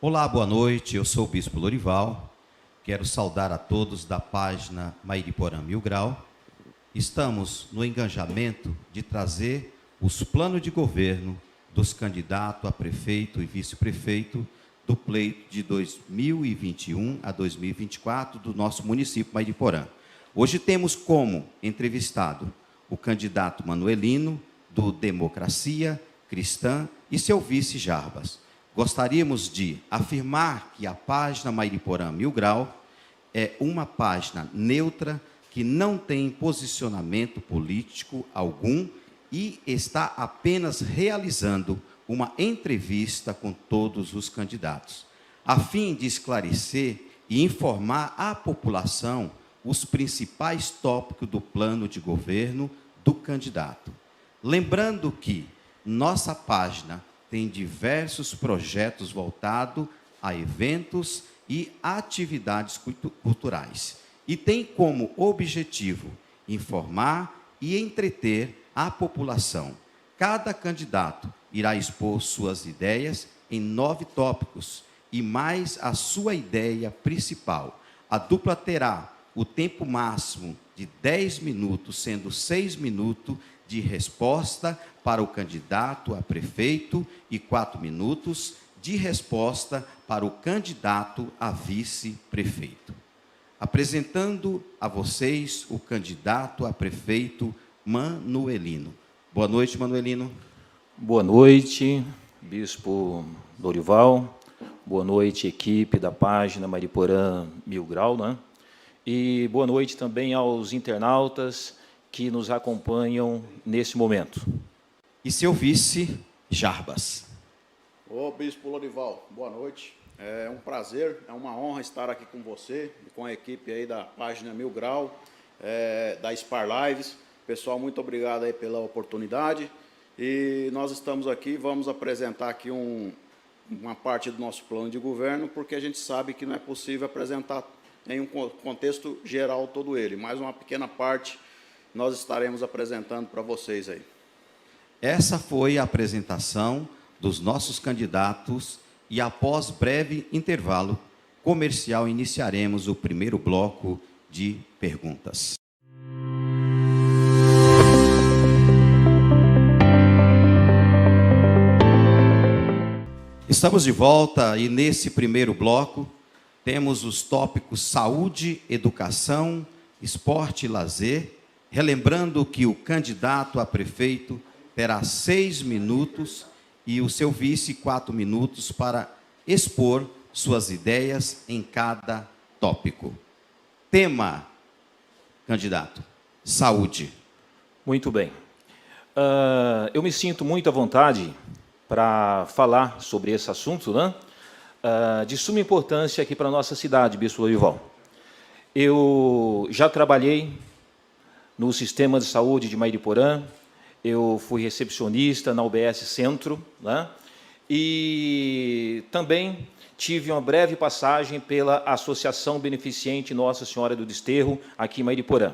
Olá, boa noite, eu sou o Bispo Lorival, quero saudar a todos da página Mairiporã Mil Grau. Estamos no engajamento de trazer os planos de governo dos candidatos a prefeito e vice-prefeito do pleito de 2021 a 2024 do nosso município Mairiporã. Hoje temos como entrevistado o candidato Manuelino, do Democracia Cristã, e seu vice Jarbas. Gostaríamos de afirmar que a página Mairiporã Mil Grau é uma página neutra que não tem posicionamento político algum e está apenas realizando uma entrevista com todos os candidatos, a fim de esclarecer e informar à população os principais tópicos do plano de governo do candidato. Lembrando que nossa página tem diversos projetos voltados a eventos e atividades culturais e tem como objetivo informar e entreter a população. Cada candidato irá expor suas ideias em 9 tópicos e mais a sua ideia principal. A dupla terá o tempo máximo de 10 minutos, sendo 6 minutos de resposta para o candidato a prefeito e 4 minutos de resposta para o candidato a vice-prefeito. Apresentando a vocês o candidato a prefeito Manuelino. Boa noite, Manuelino. Boa noite, Bispo Lorival. Boa noite, equipe da página Mairiporã Mil Grau, né? E boa noite também aos internautas que nos acompanham nesse momento. E seu vice, Jarbas. Ô, Bispo Lorival, boa noite. É um prazer, é uma honra estar aqui com você e com a equipe aí da página Mil Grau, da Spar Lives. Pessoal, muito obrigado aí pela oportunidade. E nós estamos aqui, vamos apresentar aqui uma parte do nosso plano de governo, porque a gente sabe que não é possível apresentar em um contexto geral todo ele, mas uma pequena parte nós estaremos apresentando para vocês aí. Essa foi a apresentação dos nossos candidatos e, após breve intervalo comercial, iniciaremos o primeiro bloco de perguntas. Estamos de volta e, nesse primeiro bloco, temos os tópicos saúde, educação, esporte e lazer, relembrando que o candidato a prefeito terá 6 minutos e o seu vice 4 minutos para expor suas ideias em cada tópico. Tema, candidato, saúde. Muito bem. Eu me sinto muito à vontade para falar sobre esse assunto, né? De suma importância aqui para a nossa cidade, Bispo Lorival. Eu já trabalhei no sistema de saúde de Mairiporã, eu fui recepcionista na UBS Centro, né? E também tive uma breve passagem pela Associação Beneficente Nossa Senhora do Desterro, aqui em Mairiporã.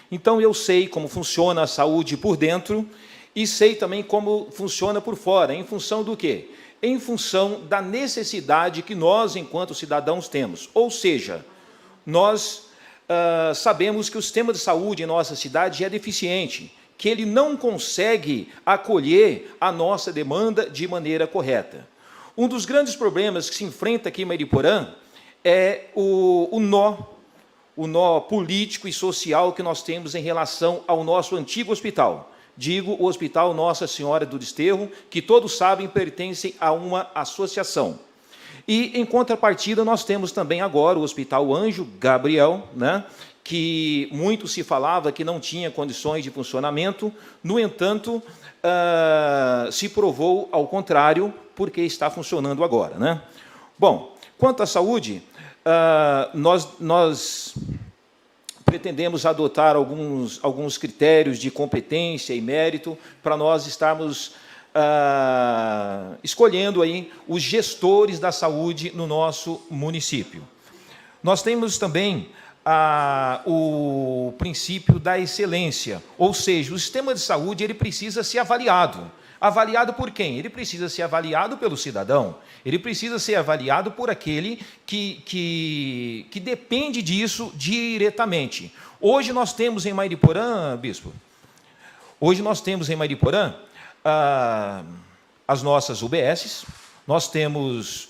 Então, eu sei como funciona a saúde por dentro e sei também como funciona por fora. Em função do quê? Em função da necessidade que nós, enquanto cidadãos, temos. Ou seja, nós sabemos que o sistema de saúde em nossa cidade é deficiente, que ele não consegue acolher a nossa demanda de maneira correta. Um dos grandes problemas que se enfrenta aqui em Mairiporã é o nó político e social que nós temos em relação ao nosso antigo hospital. Digo, o Hospital Nossa Senhora do Desterro, que todos sabem pertence a uma associação. E, em contrapartida, nós temos também agora o Hospital Anjo Gabriel, né, que muito se falava que não tinha condições de funcionamento, no entanto, se provou ao contrário, porque está funcionando agora, né? Bom, quanto à saúde, nós pretendemos adotar alguns critérios de competência e mérito para nós estarmos escolhendo aí os gestores da saúde no nosso município. Nós temos também o princípio da excelência, ou seja, o sistema de saúde ele precisa ser avaliado, Avaliado por quem? Ele precisa ser avaliado pelo cidadão. Ele precisa ser avaliado por aquele que depende disso diretamente. Hoje nós temos em Mariporã, bispo, as nossas UBSs, nós temos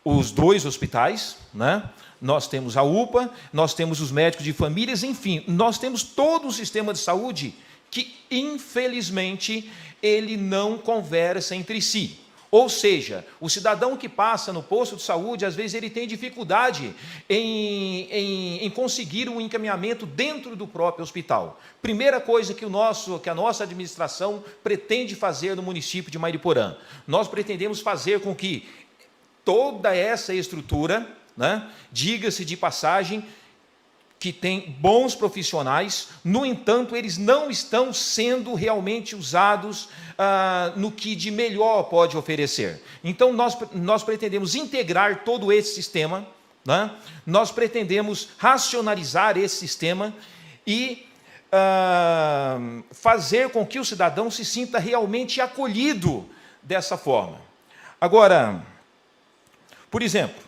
os 2 hospitais, né? Nós temos a UPA, nós temos os médicos de famílias, enfim, nós temos todo um sistema de saúde que, infelizmente, ele não conversa entre si. Ou seja, o cidadão que passa no posto de saúde, às vezes ele tem dificuldade em conseguir um encaminhamento dentro do próprio hospital. Primeira coisa que a nossa administração pretende fazer no município de Mariporã, nós pretendemos fazer com que toda essa estrutura, né, diga-se de passagem, que tem bons profissionais, no entanto, eles não estão sendo realmente usados no que de melhor pode oferecer. Então, nós pretendemos integrar todo esse sistema, né? Nós pretendemos racionalizar esse sistema e fazer com que o cidadão se sinta realmente acolhido dessa forma. Agora, por exemplo,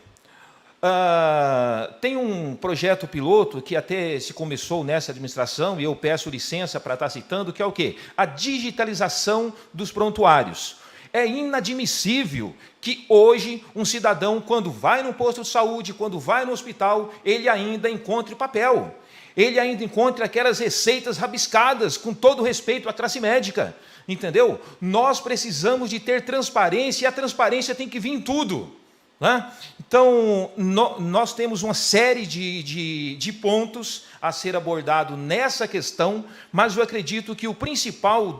tem um projeto piloto que até se começou nessa administração, e eu peço licença para estar citando, que é o quê? A digitalização dos prontuários. É inadmissível que hoje um cidadão, quando vai no posto de saúde, quando vai no hospital, ele ainda encontre papel. Ele ainda encontre aquelas receitas rabiscadas, com todo respeito à classe médica. Entendeu? Nós precisamos de ter transparência, e a transparência tem que vir em tudo. Né? Então, nós temos uma série de pontos a ser abordado nessa questão, mas eu acredito que o principal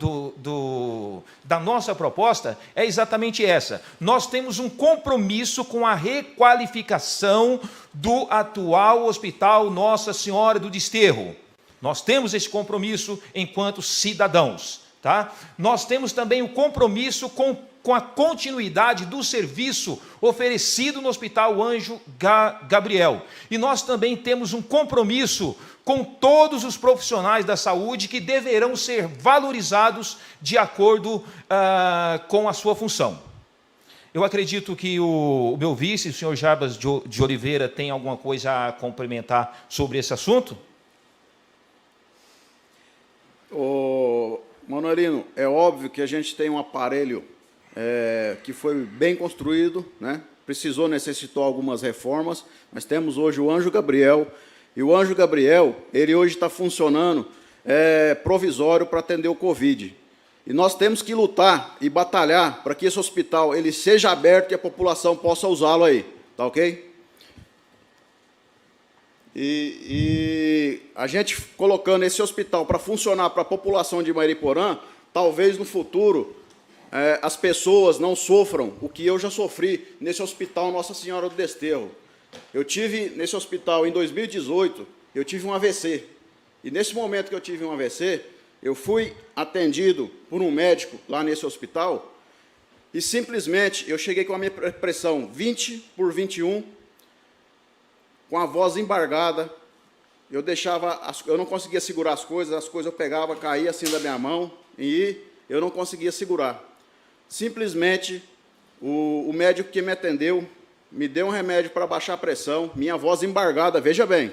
da nossa proposta é exatamente essa. Nós temos um compromisso com a requalificação do atual Hospital Nossa Senhora do Desterro. Nós temos esse compromisso enquanto cidadãos. Tá? Nós temos também o compromisso com a continuidade do serviço oferecido no Hospital Anjo Gabriel. E nós também temos um compromisso com todos os profissionais da saúde que deverão ser valorizados de acordo com a sua função. Eu acredito que o meu vice, o senhor Jarbas de Oliveira, tem alguma coisa a complementar sobre esse assunto? Manuelino, é óbvio que a gente tem um aparelho que foi bem construído, né? Necessitou algumas reformas, mas temos hoje o Anjo Gabriel, e o Anjo Gabriel, ele hoje está funcionando provisório para atender o Covid. E nós temos que lutar e batalhar para que esse hospital ele seja aberto e a população possa usá-lo aí, tá ok? E a gente colocando esse hospital para funcionar para a população de Mariporã, talvez no futuro as pessoas não sofram o que eu já sofri nesse hospital Nossa Senhora do Desterro. Eu tive nesse hospital em 2018, eu tive um AVC. E nesse momento que eu tive um AVC, eu fui atendido por um médico lá nesse hospital e simplesmente eu cheguei com a minha pressão 20/21, com a voz embargada. Eu não conseguia segurar as coisas eu pegava, caía assim da minha mão e eu não conseguia segurar. Simplesmente, o médico que me atendeu me deu um remédio para baixar a pressão, minha voz embargada, veja bem,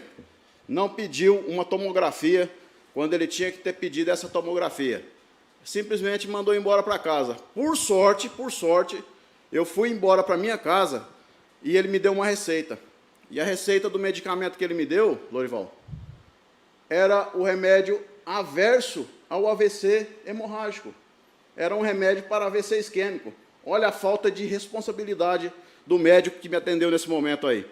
não pediu uma tomografia quando ele tinha que ter pedido essa tomografia. Simplesmente mandou embora para casa. Por sorte, eu fui embora para minha casa e ele me deu uma receita. E a receita do medicamento que ele me deu, Lorival, era o remédio averso ao AVC hemorrágico. Era um remédio para AVC isquêmico. Olha a falta de responsabilidade do médico que me atendeu nesse momento aí.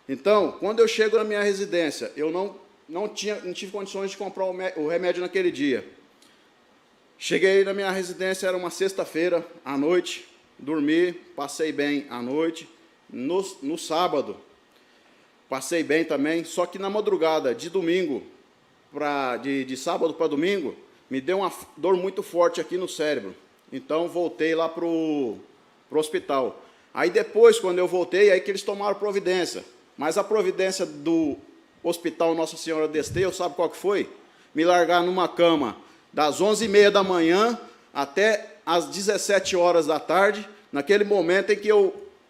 Então, quando eu chego na minha residência, eu não tive condições de comprar o remédio naquele dia. Cheguei na minha residência, era uma sexta-feira à noite, dormi, passei bem à noite. No sábado, passei bem também, só que na madrugada de domingo, de sábado para domingo, me deu uma dor muito forte aqui no cérebro. Então, voltei lá para o hospital. Aí depois, quando eu voltei, aí que eles tomaram providência. Mas a providência do Hospital Nossa Senhora do Desterro, sabe qual que foi? Me largar numa cama das 11h30 da manhã até às 17 horas da tarde, naquele momento em que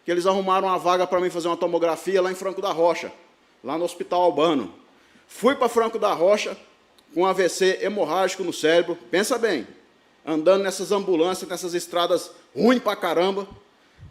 eles arrumaram uma vaga para mim fazer uma tomografia lá em Franco da Rocha, lá no Hospital Albano. Fui para Franco da Rocha com AVC hemorrágico no cérebro, pensa bem, andando nessas ambulâncias, nessas estradas ruins pra caramba,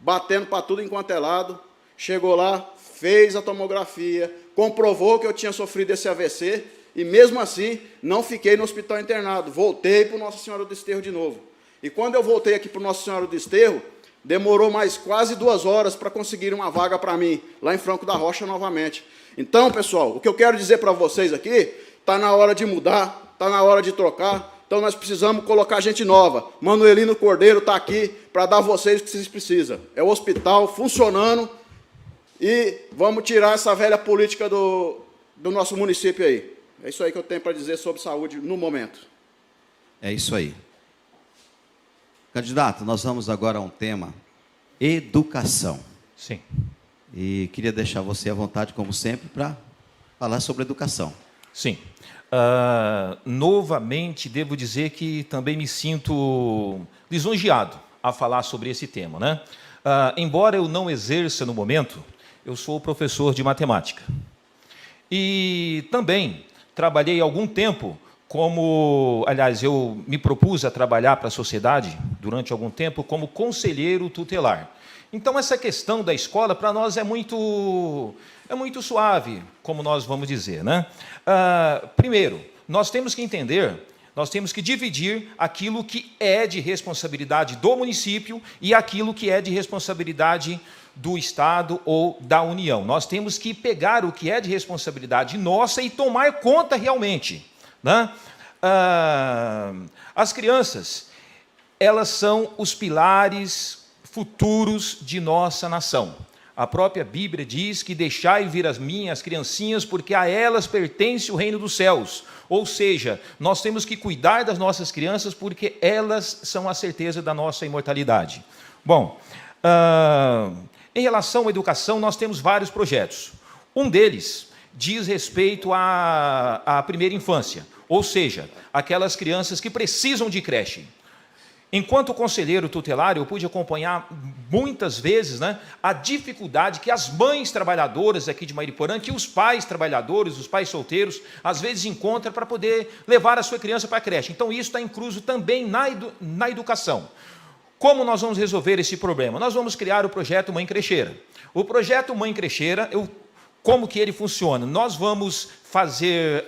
batendo para tudo enquanto é lado. Chegou lá, fez a tomografia, comprovou que eu tinha sofrido esse AVC, e mesmo assim, não fiquei no hospital internado, voltei para o Nossa Senhora do Desterro de novo. E quando eu voltei aqui para o Nossa Senhora do Desterro, demorou mais quase 2 horas para conseguir uma vaga para mim, lá em Franco da Rocha novamente. Então, pessoal, o que eu quero dizer para vocês aqui, está na hora de mudar, está na hora de trocar, então nós precisamos colocar gente nova. Manuelino Cordeiro está aqui para dar a vocês o que vocês precisam. É o hospital funcionando e vamos tirar essa velha política do nosso município aí. É isso aí que eu tenho para dizer sobre saúde no momento. É isso aí. Candidato, nós vamos agora a um tema, educação. Sim. E queria deixar você à vontade, como sempre, para falar sobre educação. Sim. Novamente, devo dizer que também me sinto lisonjeado a falar sobre esse tema, né? Embora eu não exerça no momento, eu sou professor de matemática. E também trabalhei algum tempo aliás, eu me propus a trabalhar para a sociedade durante algum tempo como conselheiro tutelar. Então, essa questão da escola, para nós, é muito suave, como nós vamos dizer, né? Primeiro, nós temos que entender, nós temos que dividir aquilo que é de responsabilidade do município e aquilo que é de responsabilidade do Estado ou da União. Nós temos que pegar o que é de responsabilidade nossa e tomar conta realmente, né? As crianças, elas são os pilares futuros de nossa nação. A própria Bíblia diz que deixai vir as minhas criancinhas, porque a elas pertence o reino dos céus. Ou seja, nós temos que cuidar das nossas crianças, porque elas são a certeza da nossa imortalidade. Bom, em relação à educação, nós temos vários projetos. Um deles diz respeito à primeira infância, ou seja, aquelas crianças que precisam de creche. Enquanto conselheiro tutelar, eu pude acompanhar muitas vezes, né, a dificuldade que as mães trabalhadoras aqui de Mairiporã, que os pais trabalhadores, os pais solteiros, às vezes encontram para poder levar a sua criança para a creche. Então, isso está incluso também na educação. Como nós vamos resolver esse problema? Nós vamos criar o projeto Mãe Crecheira. O projeto Mãe Crecheira, como que ele funciona? Nós vamos fazer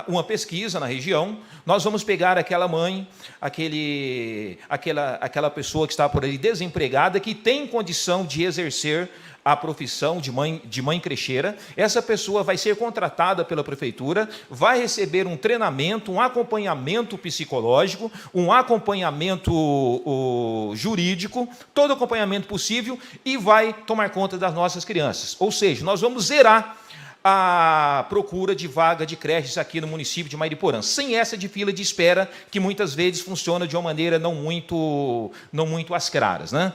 uma pesquisa na região, nós vamos pegar aquela mãe, aquela pessoa que está por ali desempregada, que tem condição de exercer a profissão de mãe crecheira. Essa pessoa vai ser contratada pela prefeitura, vai receber um treinamento, um acompanhamento psicológico, um acompanhamento jurídico, todo acompanhamento possível, e vai tomar conta das nossas crianças. Ou seja, nós vamos zerar a procura de vaga de creches aqui no município de Mairiporã, sem essa de fila de espera, que muitas vezes funciona de uma maneira não muito às claras, né?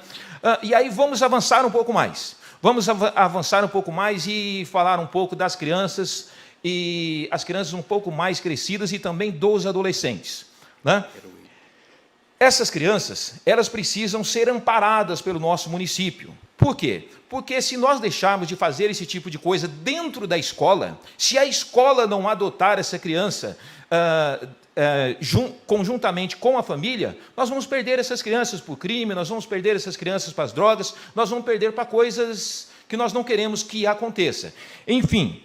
E aí vamos avançar um pouco mais. Vamos avançar um pouco mais e falar um pouco das crianças, e as crianças um pouco mais crescidas e também dos adolescentes, né? Essas crianças, elas precisam ser amparadas pelo nosso município. Por quê? Porque se nós deixarmos de fazer esse tipo de coisa dentro da escola, se a escola não adotar essa criança conjuntamente com a família, nós vamos perder essas crianças para o crime, nós vamos perder essas crianças para as drogas, nós vamos perder para coisas que nós não queremos que aconteça. Enfim,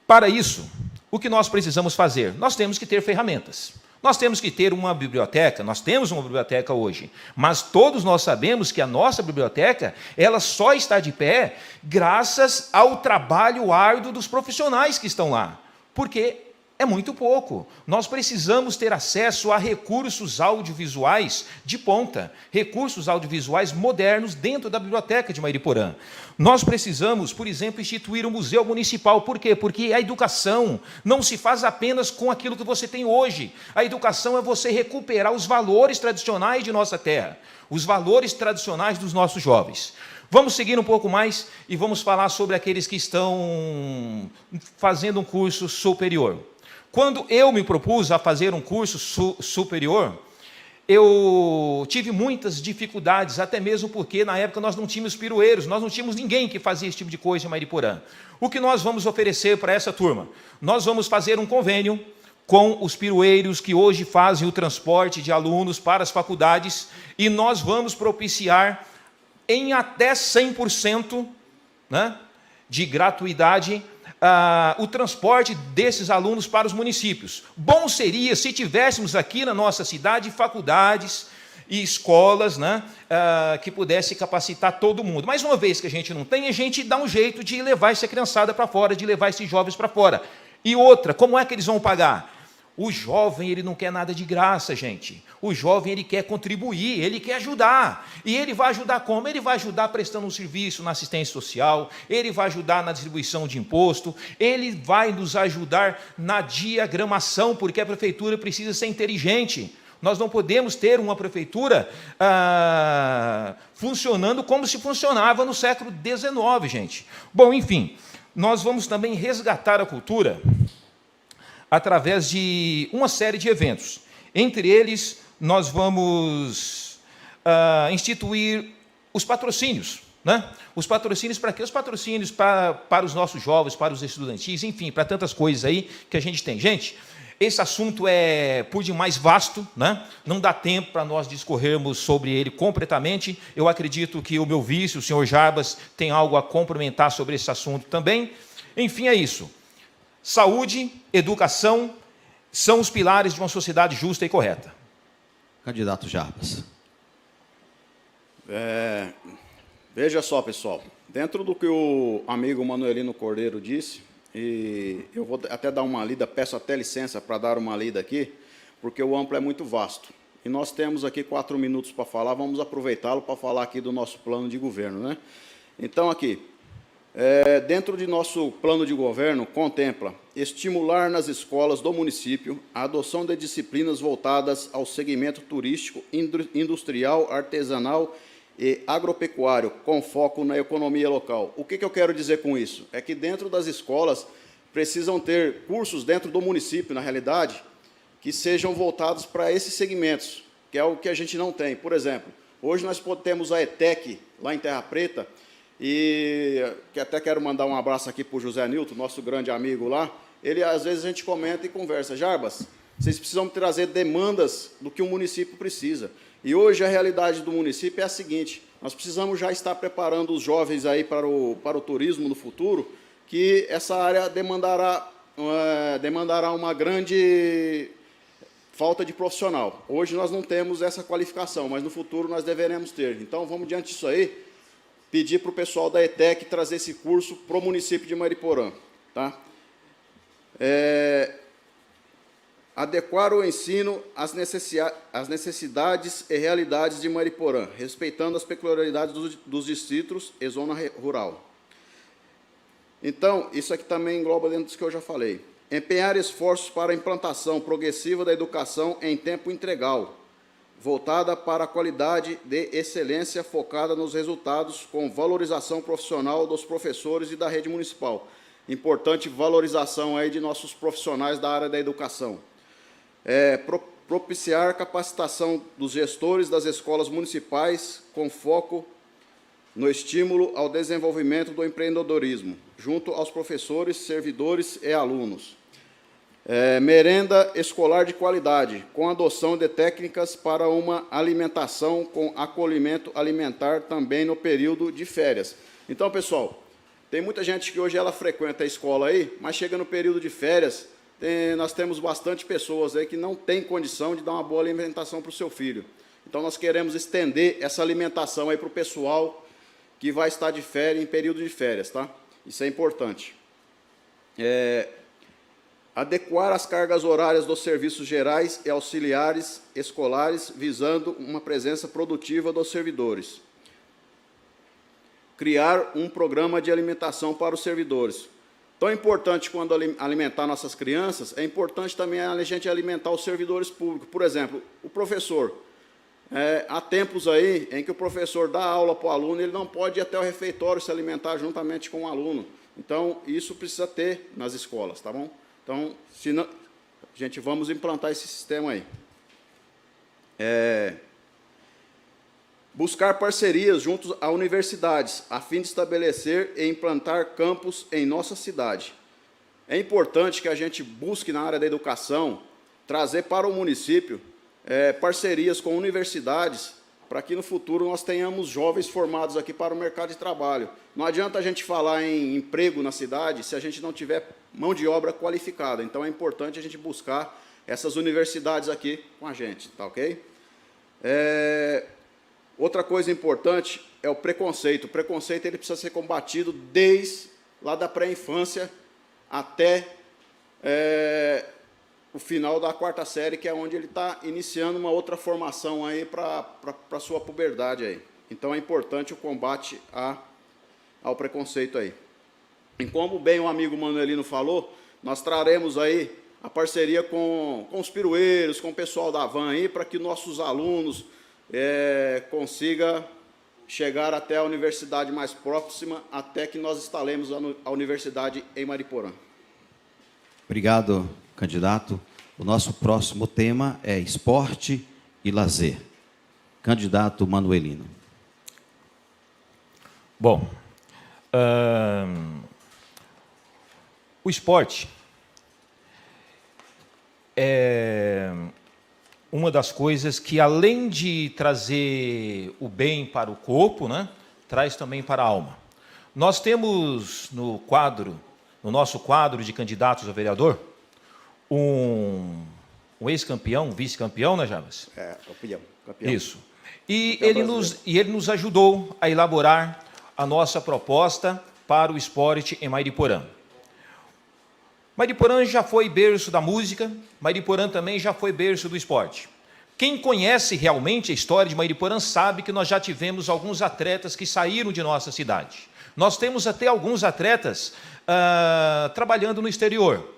para isso, o que nós precisamos fazer? Nós temos que ter ferramentas. Nós temos que ter uma biblioteca, nós temos uma biblioteca hoje, mas todos nós sabemos que a nossa biblioteca, ela só está de pé graças ao trabalho árduo dos profissionais que estão lá, porque é muito pouco. Nós precisamos ter acesso a recursos audiovisuais de ponta, recursos audiovisuais modernos dentro da biblioteca de Mairiporã. Nós precisamos, por exemplo, instituir um museu municipal. Por quê? Porque a educação não se faz apenas com aquilo que você tem hoje. A educação é você recuperar os valores tradicionais de nossa terra, os valores tradicionais dos nossos jovens. Vamos seguir um pouco mais e vamos falar sobre aqueles que estão fazendo um curso superior. Quando eu me propus a fazer um curso superior, eu tive muitas dificuldades, até mesmo porque na época nós não tínhamos pirueiros, nós não tínhamos ninguém que fazia esse tipo de coisa em Mariporã. O que nós vamos oferecer para essa turma? Nós vamos fazer um convênio com os pirueiros que hoje fazem o transporte de alunos para as faculdades e nós vamos propiciar em até 100%, né, de gratuidade o transporte desses alunos para os municípios. Bom seria se tivéssemos aqui na nossa cidade faculdades e escolas, né, que pudesse capacitar todo mundo. Mas uma vez que a gente não tem, a gente dá um jeito de levar essa criançada para fora, de levar esses jovens para fora. E outra, como é que eles vão pagar? O jovem, ele não quer nada de graça, gente. O jovem, ele quer contribuir, ele quer ajudar. E ele vai ajudar como? Ele vai ajudar prestando um serviço na assistência social, ele vai ajudar na distribuição de imposto, ele vai nos ajudar na diagramação, porque a prefeitura precisa ser inteligente. Nós não podemos ter uma prefeitura funcionando como se funcionava no século XIX, gente. Bom, enfim, nós vamos também resgatar a cultura através de uma série de eventos. Entre eles, nós vamos instituir os patrocínios. Né? Os patrocínios para quê? Os patrocínios para os nossos jovens, para os estudantis, enfim, para tantas coisas aí que a gente tem. Gente, esse assunto é por demais vasto, né? Não dá tempo para nós discorrermos sobre ele completamente. Eu acredito que o meu vice, o senhor Jarbas, tem algo a complementar sobre esse assunto também. Enfim, é isso. Saúde, educação são os pilares de uma sociedade justa e correta. Candidato Jarbas. Veja só, pessoal, dentro do que o amigo Manuelino Cordeiro disse, e eu vou até dar uma lida, peço até licença para dar uma lida aqui, porque o amplo é muito vasto. E nós temos aqui 4 minutos para falar, vamos aproveitá-lo para falar aqui do nosso plano de governo, né? Então, aqui, dentro de nosso plano de governo, contempla estimular nas escolas do município a adoção de disciplinas voltadas ao segmento turístico, industrial, artesanal e agropecuário, com foco na economia local. O que eu quero dizer com isso? É que dentro das escolas precisam ter cursos dentro do município, na realidade, que sejam voltados para esses segmentos, que é o que a gente não tem. Por exemplo, hoje nós temos a ETEC, lá em Terra Preta, e que até quero mandar um abraço aqui para o José Nilton, nosso grande amigo lá. Ele, às vezes, a gente comenta e conversa. Jarbas, vocês precisam trazer demandas do que o município precisa. E hoje a realidade do município é a seguinte: nós precisamos já estar preparando os jovens aí para o turismo no futuro, que essa área demandará uma grande falta de profissional. Hoje nós não temos essa qualificação, mas no futuro nós deveremos ter. Então, vamos diante disso aí, pedir para o pessoal da ETEC trazer esse curso para o município de Mariporã. Tá? Adequar o ensino às necessidades e realidades de Mariporã, respeitando as peculiaridades dos distritos e zona rural. Então, isso aqui também engloba dentro do que eu já falei. Empenhar esforços para a implantação progressiva da educação em tempo integral, voltada para a qualidade de excelência focada nos resultados, com valorização profissional dos professores e da rede municipal. Importante valorização aí de nossos profissionais da área da educação. Propiciar capacitação dos gestores das escolas municipais, com foco no estímulo ao desenvolvimento do empreendedorismo, junto aos professores, servidores e alunos. Merenda escolar de qualidade, com adoção de técnicas para uma alimentação com acolhimento alimentar também no período de férias. Então, pessoal, tem muita gente que hoje ela frequenta a escola aí, mas chega no período de férias, nós temos bastante pessoas aí que não têm condição de dar uma boa alimentação para o seu filho. Então, nós queremos estender essa alimentação aí para o pessoal que vai estar de férias, em período de férias, tá? Isso é importante. Adequar as cargas horárias dos serviços gerais e auxiliares escolares, visando uma presença produtiva dos servidores. Criar um programa de alimentação para os servidores. Tão importante quando alimentar nossas crianças, é importante também a gente alimentar os servidores públicos. Por exemplo, o professor. Há tempos aí em que o professor dá aula para o aluno, ele não pode ir até o refeitório se alimentar juntamente com o aluno. Então, isso precisa ter nas escolas, tá bom? Então, A gente vamos implantar esse sistema aí. Buscar parcerias junto a universidades, a fim de estabelecer e implantar campus em nossa cidade. É importante que a gente busque, na área da educação, trazer para o município parcerias com universidades, para que no futuro nós tenhamos jovens formados aqui para o mercado de trabalho. Não adianta a gente falar em emprego na cidade se a gente não tiver mão de obra qualificada. Então, é importante a gente buscar essas universidades aqui com a gente, tá ok? Outra coisa importante é o preconceito. O preconceito ele precisa ser combatido desde lá da pré-infância até o final da 4ª série, que é onde ele está iniciando uma outra formação aí para a sua puberdade aí. Então, é importante o combate ao preconceito aí. E como bem o amigo Manuelino falou, nós traremos aí a parceria com os pirueiros, com o pessoal da van aí, para que nossos alunos consiga chegar até a universidade mais próxima, até que nós instalemos a universidade em Mariporã. Obrigado, candidato. O nosso próximo tema é esporte e lazer. Candidato Manuelino. Bom, o esporte é uma das coisas que, além de trazer o bem para o corpo, né, traz também para a alma. Nós temos no nosso quadro de candidatos a vereador, um ex-campeão, vice-campeão, né, Jarbas? Campeão. Isso. E ele nos ajudou a elaborar a nossa proposta para o esporte em Mariporã. Mariporã já foi berço da música, Mariporã também já foi berço do esporte. Quem conhece realmente a história de Mariporã sabe que nós já tivemos alguns atletas que saíram de nossa cidade. Nós temos até alguns atletas trabalhando no exterior.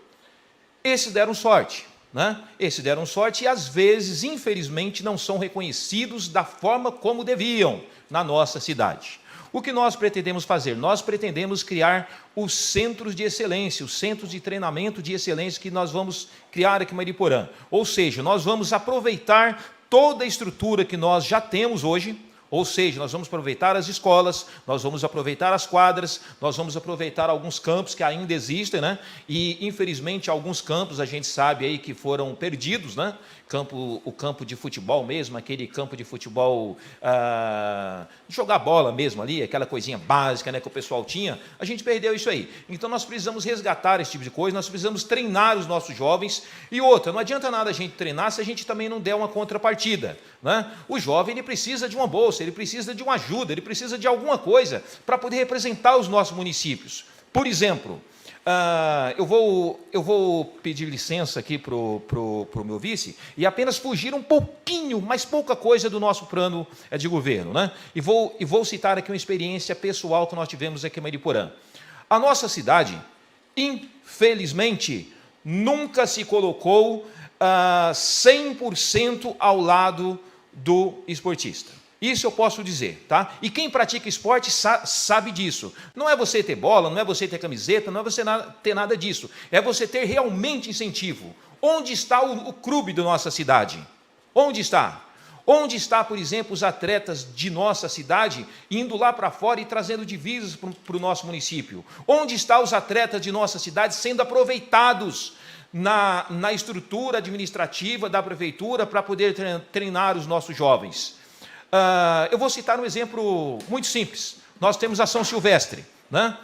Esses deram sorte, né? Esses deram sorte e, às vezes, infelizmente, não são reconhecidos da forma como deviam na nossa cidade. O que nós pretendemos fazer? Nós pretendemos criar os centros de excelência, os centros de treinamento de excelência que nós vamos criar aqui em Mariporã. Ou seja, nós vamos aproveitar toda a estrutura que nós já temos hoje, ou seja, nós vamos aproveitar as escolas, nós vamos aproveitar as quadras, nós vamos aproveitar alguns campos que ainda existem, né? E, infelizmente, alguns campos a gente sabe aí que foram perdidos, né? O campo de futebol mesmo, aquele campo de futebol, jogar bola mesmo ali, aquela coisinha básica, né, que o pessoal tinha, a gente perdeu isso aí. Então, nós precisamos resgatar esse tipo de coisa, nós precisamos treinar os nossos jovens. E outra, não adianta nada a gente treinar se a gente também não der uma contrapartida, né? O jovem ele precisa de uma bolsa, ele precisa de uma ajuda, ele precisa de alguma coisa para poder representar os nossos municípios. Por exemplo, eu vou pedir licença aqui para o meu vice e apenas fugir um pouquinho, mas pouca coisa do nosso plano de governo, né? E vou citar aqui uma experiência pessoal que nós tivemos aqui em Mariporã. A nossa cidade, infelizmente, nunca se colocou 100% ao lado do esportista. Isso eu posso dizer, tá? E quem pratica esporte sabe disso. Não é você ter bola, não é você ter camiseta, não é você ter nada disso. É você ter realmente incentivo. Onde está o clube da nossa cidade? Onde está? Onde está, por exemplo, os atletas de nossa cidade indo lá para fora e trazendo divisas para o nosso município? Onde estão os atletas de nossa cidade sendo aproveitados na estrutura administrativa da prefeitura para poder treinar os nossos jovens? Eu vou citar um exemplo muito simples. Nós temos a São Silvestre, né?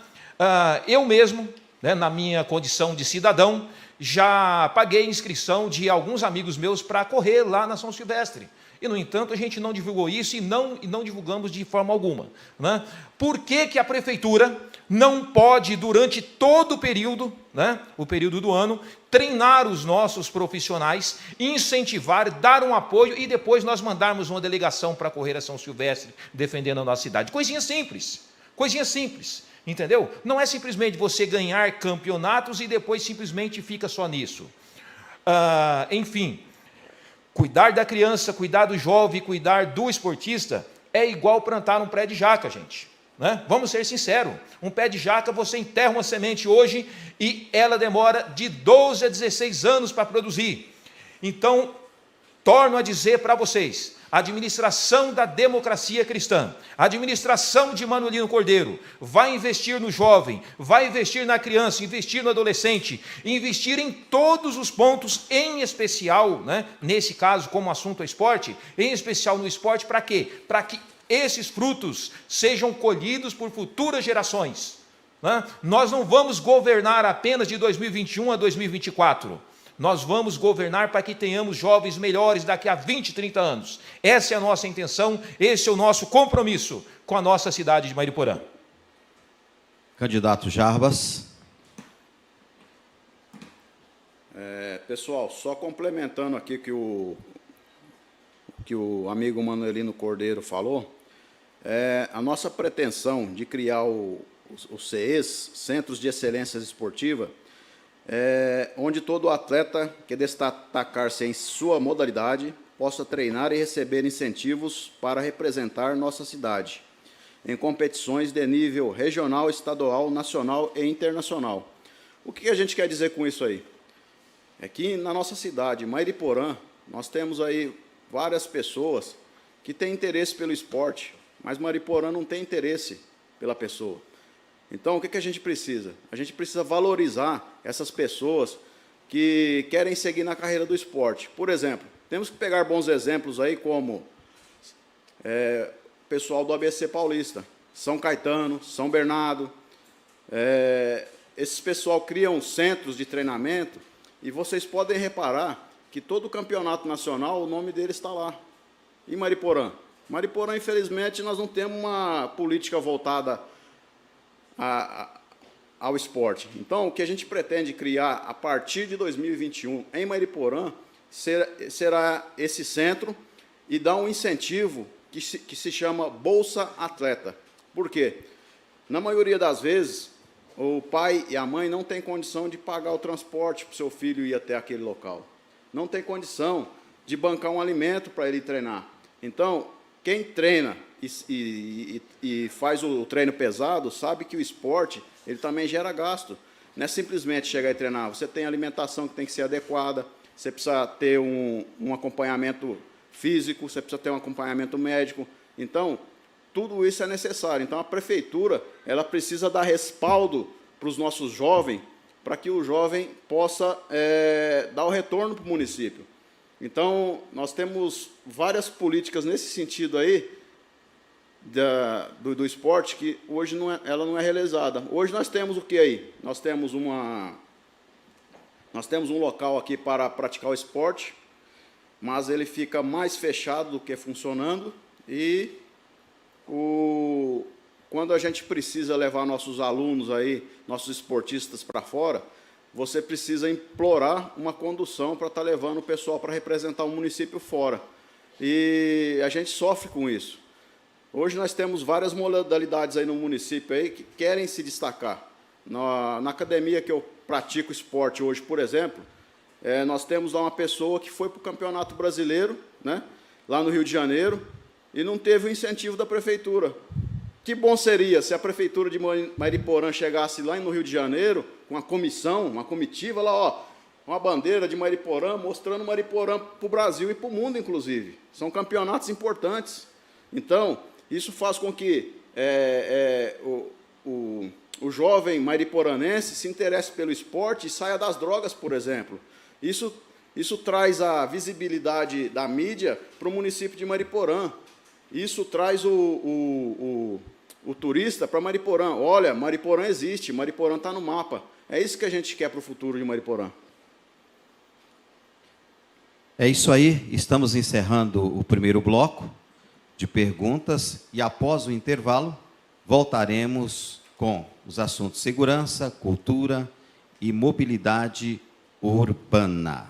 Eu mesmo, né, na minha condição de cidadão, já paguei inscrição de alguns amigos meus para correr lá na São Silvestre. E, no entanto, a gente não divulgou isso e não divulgamos de forma alguma, né? Por que a prefeitura não pode, durante todo o período, né, o período do ano, treinar os nossos profissionais, incentivar, dar um apoio e depois nós mandarmos uma delegação para correr a São Silvestre, defendendo a nossa cidade? Coisinha simples, entendeu? Não é simplesmente você ganhar campeonatos e depois simplesmente fica só nisso. Enfim, cuidar da criança, cuidar do jovem, cuidar do esportista é igual plantar um pé de jaca, gente. né? Vamos ser sinceros, um pé de jaca você enterra uma semente hoje e ela demora de 12 a 16 anos para produzir. Então, torno a dizer para vocês, a administração da democracia cristã, a administração de Manolino Cordeiro, vai investir no jovem, vai investir na criança, investir no adolescente, investir em todos os pontos, em especial, né, nesse caso, como assunto é esporte, em especial no esporte, para quê? Para que esses frutos sejam colhidos por futuras gerações, né? Nós não vamos governar apenas de 2021 a 2024, nós vamos governar para que tenhamos jovens melhores daqui a 20, 30 anos. Essa é a nossa intenção, esse é o nosso compromisso com a nossa cidade de Mariporã. Candidato Jarbas. Pessoal, só complementando aqui que o amigo Manolino Cordeiro falou, a nossa pretensão de criar os CEs, Centros de Excelência Esportiva, onde todo atleta que destacar-se em sua modalidade possa treinar e receber incentivos para representar nossa cidade em competições de nível regional, estadual, nacional e internacional. O que a gente quer dizer com isso aí? É que na nossa cidade, Mariporã, nós temos aí várias pessoas que têm interesse pelo esporte, mas Mariporã não tem interesse pela pessoa. Então, o que a gente precisa? A gente precisa valorizar essas pessoas que querem seguir na carreira do esporte. Por exemplo, temos que pegar bons exemplos aí, como o pessoal do ABC Paulista, São Caetano, São Bernardo. Esses pessoal criam centros de treinamento e vocês podem reparar que todo o campeonato nacional, o nome dele está lá. E Mariporã? Mariporã, infelizmente, nós não temos uma política voltada ao esporte. Então, o que a gente pretende criar a partir de 2021 em Mariporã será esse centro e dar um incentivo que se chama Bolsa Atleta. Por quê? Na maioria das vezes, o pai e a mãe não têm condição de pagar o transporte para o seu filho ir até aquele local. Não tem condição de bancar um alimento para ele treinar. Então, quem treina e faz o treino pesado sabe que o esporte ele também gera gasto. Não é simplesmente chegar e treinar. Você tem alimentação que tem que ser adequada, você precisa ter um acompanhamento físico, você precisa ter um acompanhamento médico. Então, tudo isso é necessário. Então, a prefeitura ela precisa dar respaldo para os nossos jovens, para que o jovem possa dar o retorno para o município. Então, nós temos várias políticas nesse sentido aí, do esporte, que hoje ela não é realizada. Hoje nós temos o que aí? Nós temos um local aqui para praticar o esporte, mas ele fica mais fechado do que funcionando, e quando a gente precisa levar nossos alunos aí, nossos esportistas para fora, você precisa implorar uma condução para estar levando o pessoal para representar o município fora. E a gente sofre com isso. Hoje nós temos várias modalidades aí no município aí que querem se destacar. Na academia que eu pratico esporte hoje, por exemplo, nós temos lá uma pessoa que foi para o Campeonato Brasileiro, né, lá no Rio de Janeiro, e não teve o incentivo da prefeitura. Que bom seria se a prefeitura de Mariporã chegasse lá no Rio de Janeiro, com uma comissão, uma comitiva lá, ó, uma bandeira de Mariporã, mostrando Mariporã para o Brasil e para o mundo, inclusive. São campeonatos importantes. Então, isso faz com que o jovem mariporanense se interesse pelo esporte e saia das drogas, por exemplo. Isso traz a visibilidade da mídia para o município de Mariporã. Isso traz o turista para Mariporã. Olha, Mariporã existe, Mariporã está no mapa. É isso que a gente quer para o futuro de Mariporã. É isso aí, estamos encerrando o primeiro bloco de perguntas e após o intervalo voltaremos com os assuntos segurança, cultura e mobilidade urbana.